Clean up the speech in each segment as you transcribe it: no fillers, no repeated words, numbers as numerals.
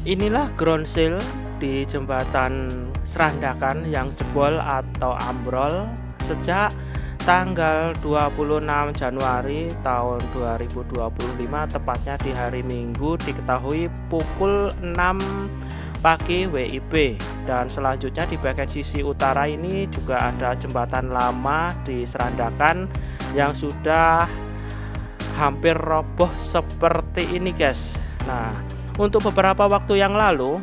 Inilah ground seal di jembatan Serandakan yang jebol atau ambrol sejak tanggal 26 Januari tahun 2025, tepatnya di hari Minggu, diketahui pukul 6 pagi WIB. Dan selanjutnya di bagian sisi utara ini juga ada jembatan lama di Serandakan yang sudah hampir roboh seperti ini, guys. Nah, untuk beberapa waktu yang lalu,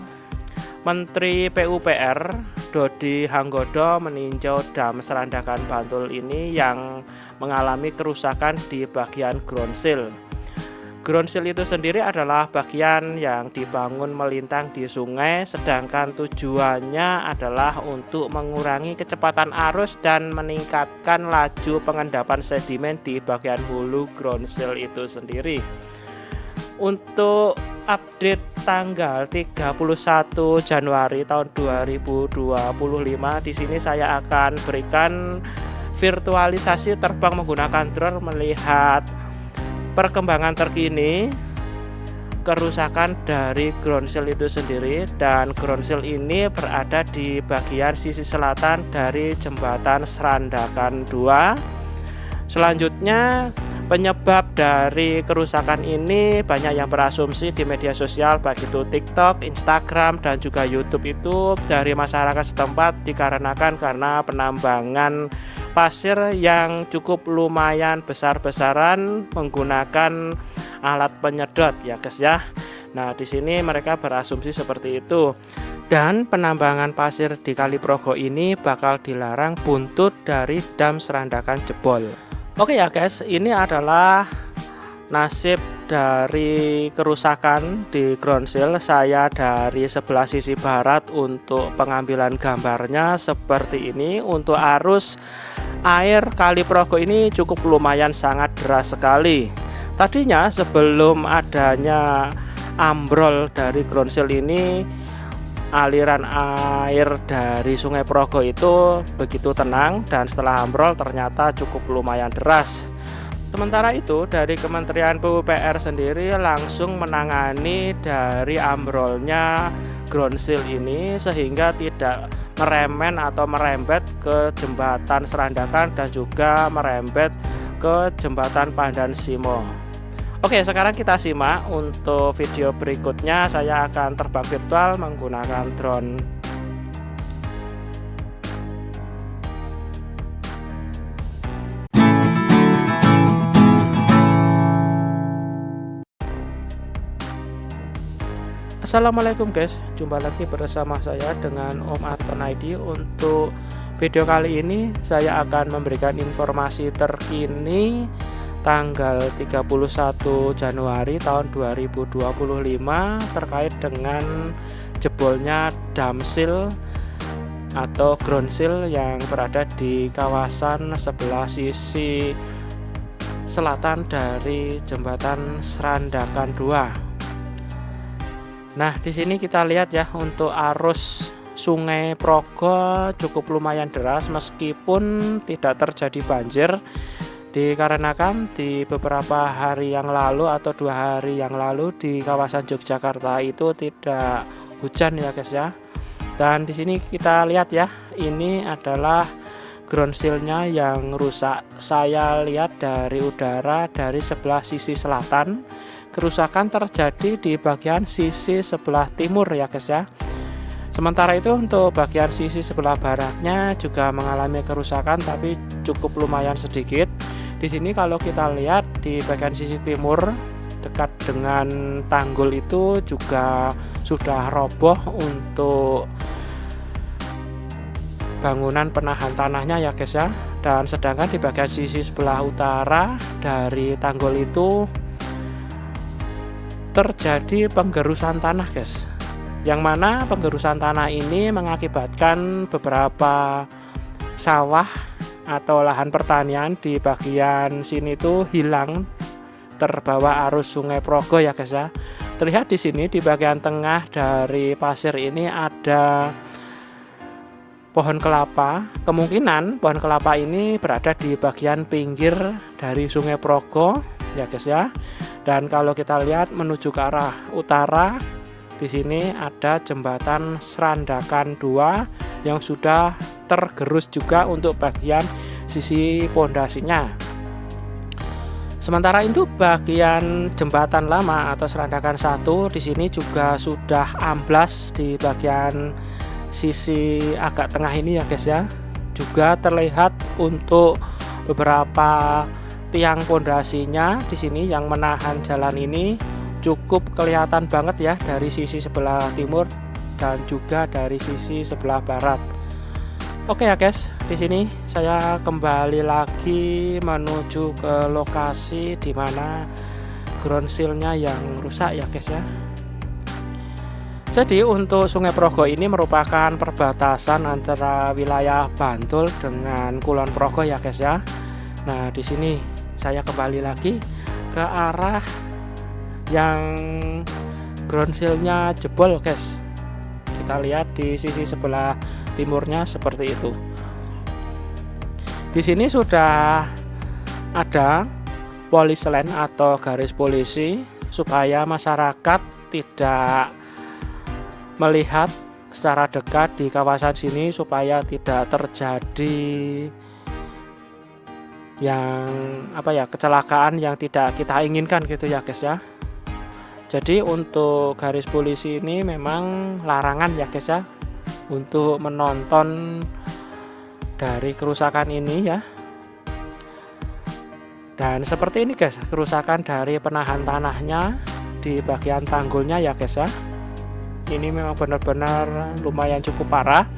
Menteri PUPR Dodi Hanggodo meninjau dam Serandakan Bantul ini yang mengalami kerusakan di bagian ground seal. Ground seal itu sendiri adalah bagian yang dibangun melintang di sungai, sedangkan tujuannya adalah untuk mengurangi kecepatan arus dan meningkatkan laju pengendapan sedimen di bagian hulu ground seal itu sendiri. Untuk update tanggal 31 Januari tahun 2025, di sini saya akan berikan virtualisasi terbang menggunakan drone melihat perkembangan terkini kerusakan dari ground seal itu sendiri. Dan ground seal ini berada di bagian sisi selatan dari jembatan Serandakan 2. Selanjutnya, penyebab dari kerusakan ini banyak yang berasumsi di media sosial, baik itu TikTok, Instagram, dan juga YouTube, itu dari masyarakat setempat dikarenakan karena penambangan pasir yang cukup lumayan besar-besaran menggunakan alat penyedot, ya guys ya. Nah, di sini mereka berasumsi seperti itu. Dan penambangan pasir di Kali Progo ini bakal dilarang buntut dari dam Serandakan jebol. Oke ya guys, ini adalah nasib dari kerusakan di ground seal. Saya dari sebelah sisi barat untuk pengambilan gambarnya seperti ini. Untuk arus air Kali Progo ini cukup lumayan sangat deras sekali. Tadinya sebelum adanya ambrol dari ground seal ini, aliran air dari Sungai Progo itu begitu tenang, dan setelah ambrol ternyata cukup lumayan deras. Sementara itu dari Kementerian PUPR sendiri langsung menangani dari ambrolnya ground seal ini sehingga tidak meremen atau merembet ke jembatan Serandakan dan juga merembet ke jembatan Pandan Simo. Oke, sekarang kita simak untuk video berikutnya. Saya akan terbang virtual menggunakan drone. Assalamualaikum guys, jumpa lagi bersama saya dengan Om Arton ID. Untuk video kali ini saya akan memberikan informasi terkini tanggal 31 Januari tahun 2025 terkait dengan jebolnya dam seal atau ground seal yang berada di kawasan sebelah sisi selatan dari jembatan Serandakan 2. Nah, di sini kita lihat ya, untuk arus Sungai Progo cukup lumayan deras meskipun tidak terjadi banjir, dikarenakan di beberapa hari yang lalu atau 2 hari yang lalu di kawasan Yogyakarta itu tidak hujan ya guys ya. Dan di sini kita lihat ya, ini adalah ground seal-nya yang rusak. Saya lihat dari udara dari sebelah sisi selatan, kerusakan terjadi di bagian sisi sebelah timur ya guys ya. Sementara itu untuk bagian sisi sebelah baratnya juga mengalami kerusakan, tapi cukup lumayan sedikit. Di sini kalau kita lihat di bagian sisi timur dekat dengan tanggul itu juga sudah roboh untuk bangunan penahan tanahnya ya guys ya. Dan sedangkan di bagian sisi sebelah utara dari tanggul itu terjadi penggerusan tanah guys, yang mana penggerusan tanah ini mengakibatkan beberapa sawah atau lahan pertanian di bagian sini tuh hilang terbawa arus Sungai Progo ya guys ya. Terlihat di sini di bagian tengah dari pasir ini ada pohon kelapa. Kemungkinan pohon kelapa ini berada di bagian pinggir dari Sungai Progo ya guys ya. Dan kalau kita lihat menuju ke arah utara, Di sini ada jembatan Serandakan 2 yang sudah tergerus juga untuk bagian sisi pondasinya. Sementara itu bagian jembatan lama atau Serandakan 1 di sini juga sudah amblas di bagian sisi agak tengah ini ya guys ya. Juga terlihat untuk beberapa tiang pondasinya di sini yang menahan jalan ini cukup kelihatan banget ya dari sisi sebelah timur dan juga dari sisi sebelah barat. Oke ya guys, di sini saya kembali lagi menuju ke lokasi di mana ground seal-nya yang rusak ya guys ya. Jadi untuk Sungai Progo ini merupakan perbatasan antara wilayah Bantul dengan Kulon Progo ya guys ya. Nah, di sini saya kembali lagi ke arah yang ground seal-nya jebol guys. Kita lihat di sisi sebelah timurnya seperti itu. Di sini sudah ada police line atau garis polisi supaya masyarakat tidak melihat secara dekat di kawasan sini supaya tidak terjadi yang kecelakaan yang tidak kita inginkan gitu ya guys ya. Jadi untuk garis polisi ini memang larangan ya guys ya untuk menonton dari kerusakan ini ya. Dan seperti ini guys, kerusakan dari penahan tanahnya di bagian tanggulnya ya guys ya. Ini memang benar-benar lumayan cukup parah.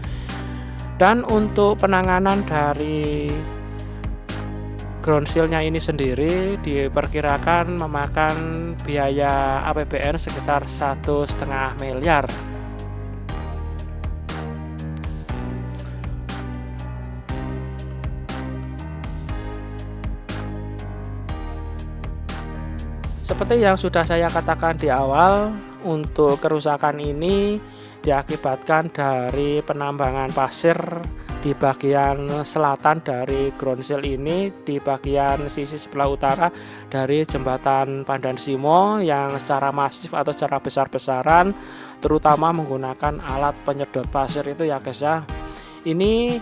Dan untuk penanganan dari ground seal-nya ini sendiri diperkirakan memakan biaya APBN sekitar 1,5 miliar. Seperti yang sudah saya katakan di awal, untuk kerusakan ini diakibatkan dari penambangan pasir di bagian selatan dari ground seal ini, di bagian sisi sebelah utara dari jembatan Pandan Simo yang secara masif atau secara besar-besaran, terutama menggunakan alat penyedot pasir itu ya guys ya. Ini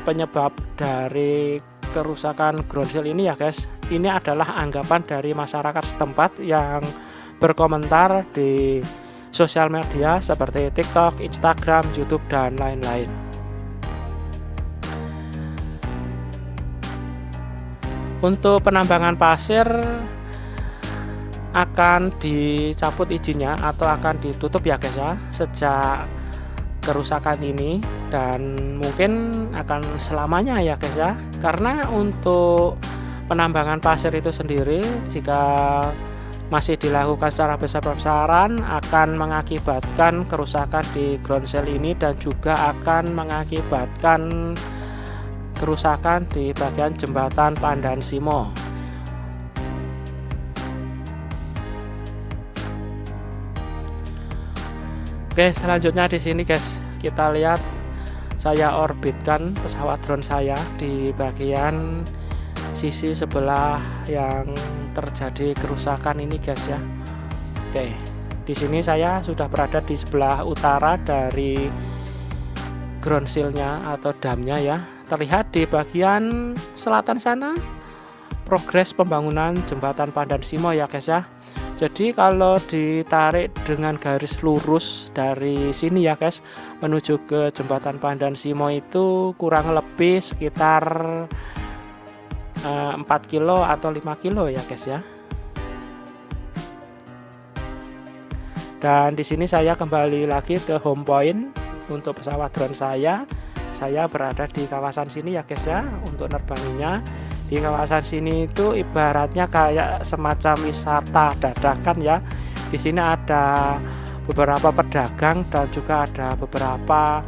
penyebab dari kerusakan ground seal ini ya guys. Ini adalah anggapan dari masyarakat setempat yang berkomentar di sosial media seperti TikTok, Instagram, YouTube dan lain-lain. Untuk penambangan pasir akan dicabut izinnya atau akan ditutup ya guys ya sejak kerusakan ini, dan mungkin akan selamanya ya guys ya. Karena untuk penambangan pasir itu sendiri jika masih dilakukan secara besar-besaran akan mengakibatkan kerusakan di ground seal ini dan juga akan mengakibatkan kerusakan di bagian jembatan Pandan Simo. Oke, selanjutnya di sini guys, kita lihat saya orbitkan pesawat drone saya di bagian sisi sebelah yang terjadi kerusakan ini guys ya. Oke, di sini saya sudah berada di sebelah utara dari ground seal-nya atau damnya ya. Terlihat di bagian selatan sana progres pembangunan jembatan Pandan Simo ya guys ya. Jadi kalau ditarik dengan garis lurus dari sini ya guys menuju ke jembatan Pandan Simo itu kurang lebih sekitar 4 kilo atau 5 kilo ya guys ya. Dan di sini saya kembali lagi ke home point untuk pesawat drone saya. Saya berada di kawasan sini ya guys ya untuk nerbanginya. Di kawasan sini itu ibaratnya kayak semacam wisata dadakan ya. Di sini ada beberapa pedagang dan juga ada beberapa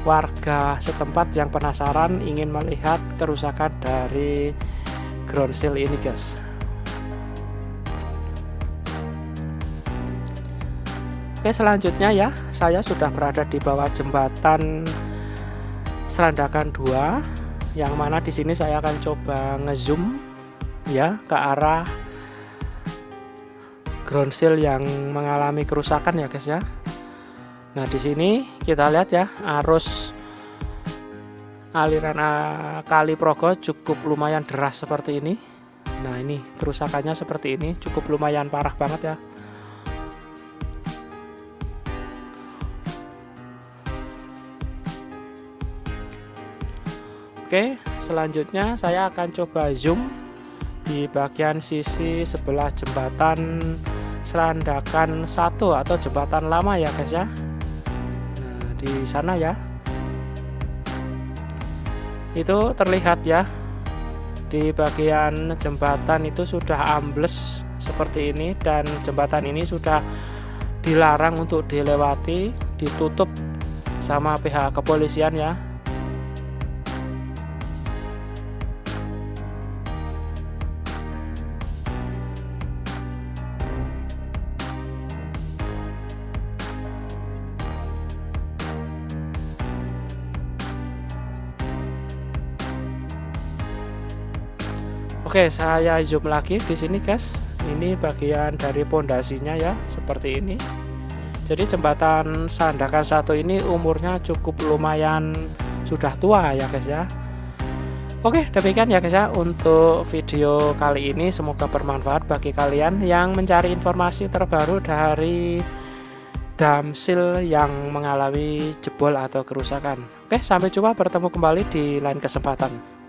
warga setempat yang penasaran ingin melihat kerusakan dari ground seal ini guys. Oke, selanjutnya ya, saya sudah berada di bawah jembatan Serandakan 2, yang mana di sini saya akan coba ngezoom ya ke arah ground seal yang mengalami kerusakan ya guys ya. Nah di sini kita lihat ya, arus aliran Kali Progo cukup lumayan deras seperti ini. Nah ini kerusakannya seperti ini, cukup lumayan parah banget ya. Oke, selanjutnya saya akan coba zoom di bagian sisi sebelah jembatan Serandakan 1 atau jembatan lama ya guys ya. Nah, di sana ya. Itu terlihat ya. Di bagian jembatan itu sudah ambles seperti ini, dan jembatan ini sudah dilarang untuk dilewati, ditutup sama pihak kepolisian ya. Oke, saya zoom lagi di sini guys. Ini bagian dari pondasinya ya, seperti ini. Jadi jembatan Serandakan 1 ini umurnya cukup lumayan sudah tua ya guys ya. Oke, demikian ya guys ya untuk video kali ini. Semoga bermanfaat bagi kalian yang mencari informasi terbaru dari dam seal yang mengalami jebol atau kerusakan. Oke, sampai jumpa, bertemu kembali di lain kesempatan.